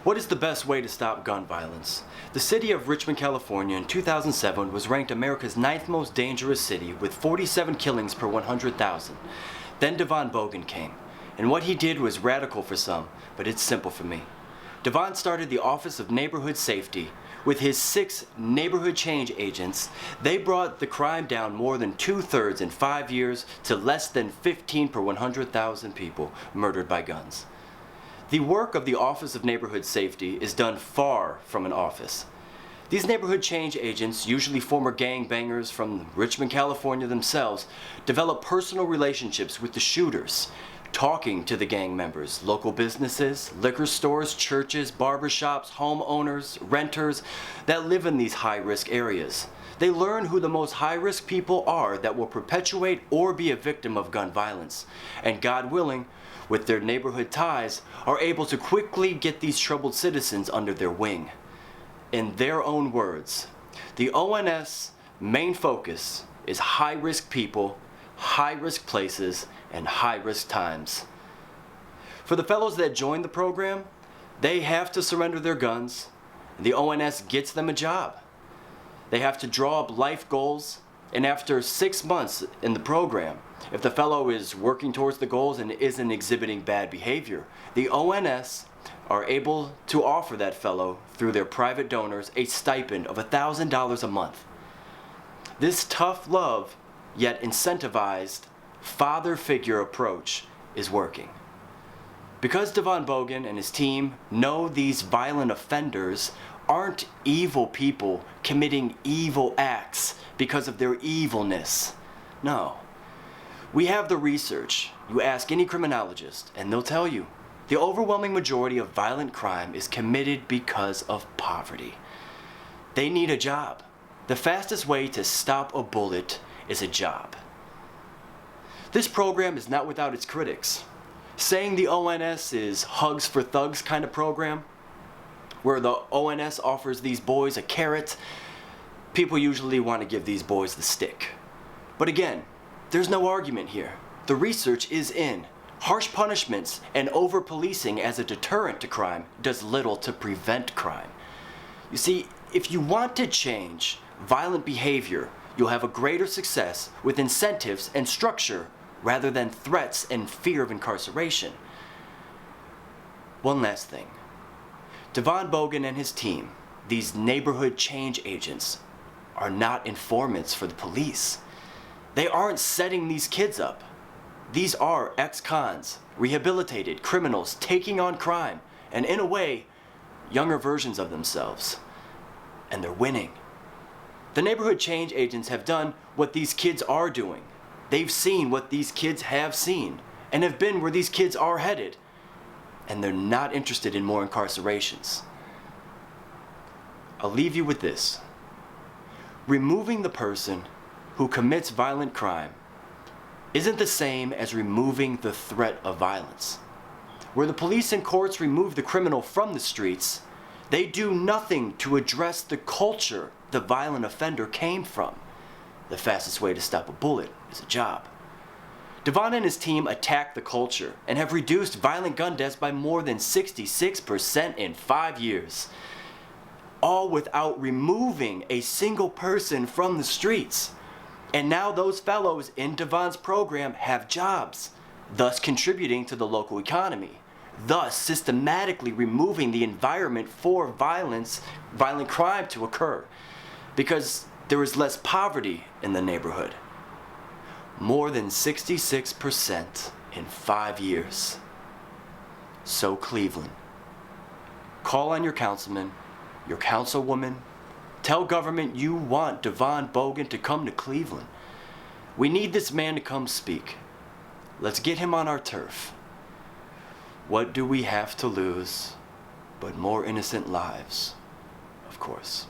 What is the best way to stop gun violence? The city of Richmond, California in 2007 was ranked America's 9th most dangerous city with 47 killings per 100,000. Then Devon Bogan came, and what he did was radical for some, but it's simple for me. Devon started the Office of Neighborhood Safety. With his 6 neighborhood change agents, they brought the crime down more than 2/3 in 5 years to less than 15 per 100,000 people murdered by guns. The work of the Office of Neighborhood Safety is done far from an office. These neighborhood change agents, usually former gangbangers from Richmond, California themselves, develop personal relationships with the shooters, talking to the gang members, local businesses, liquor stores, churches, barbershops, homeowners, renters that live in these high-risk areas. They learn who the most high-risk people are that will perpetuate or be a victim of gun violence, and God willing, with their neighborhood ties, are able to quickly get these troubled citizens under their wing. In their own words, the ONS main focus is high-risk people, high-risk places, and high-risk times. For the fellows that join the program, they have to surrender their guns, and the ONS gets them a job. They have to draw up life goals, and after 6 months in the program, if the fellow is working towards the goals and isn't exhibiting bad behavior, the ONS are able to offer that fellow, through their private donors, a stipend of $1,000 a month. This tough love, yet incentivized, father figure approach is working. Because Devon Bogan and his team know these violent offenders aren't evil people committing evil acts because of their evilness. No. We have the research. You ask any criminologist and they'll tell you the overwhelming majority of violent crime is committed because of poverty. They need a job. The fastest way to stop a bullet is a job. This program is not without its critics. Saying the ONS is hugs for thugs kind of program, where the ONS offers these boys a carrot, people usually want to give these boys the stick. But again, there's no argument here. The research is in. Harsh punishments and over-policing as a deterrent to crime does little to prevent crime. You see, if you want to change violent behavior, you'll have a greater success with incentives and structure rather than threats and fear of incarceration. One last thing. Devon Bogan and his team, these neighborhood change agents, are not informants for the police. They aren't setting these kids up. These are ex-cons, rehabilitated criminals taking on crime, and in a way, younger versions of themselves. And they're winning. The neighborhood change agents have done what these kids are doing. They've seen what these kids have seen, and have been where these kids are headed. And they're not interested in more incarcerations. I'll leave you with this. Removing the person who commits violent crime isn't the same as removing the threat of violence. Where the police and courts remove the criminal from the streets, they do nothing to address the culture the violent offender came from. The fastest way to stop a bullet is a job. Devon and his team attack the culture and have reduced violent gun deaths by more than 66% in 5 years. All without removing a single person from the streets. And now those fellows in Devon's program have jobs, thus contributing to the local economy, thus systematically removing the environment for violent crime to occur, because there is less poverty in the neighborhood. More than 66% in 5 years. So Cleveland, call on your councilman, your councilwoman. Tell government you want Devon Bogan to come to Cleveland. We need this man to come speak. Let's get him on our turf. What do we have to lose but more innocent lives? Of course.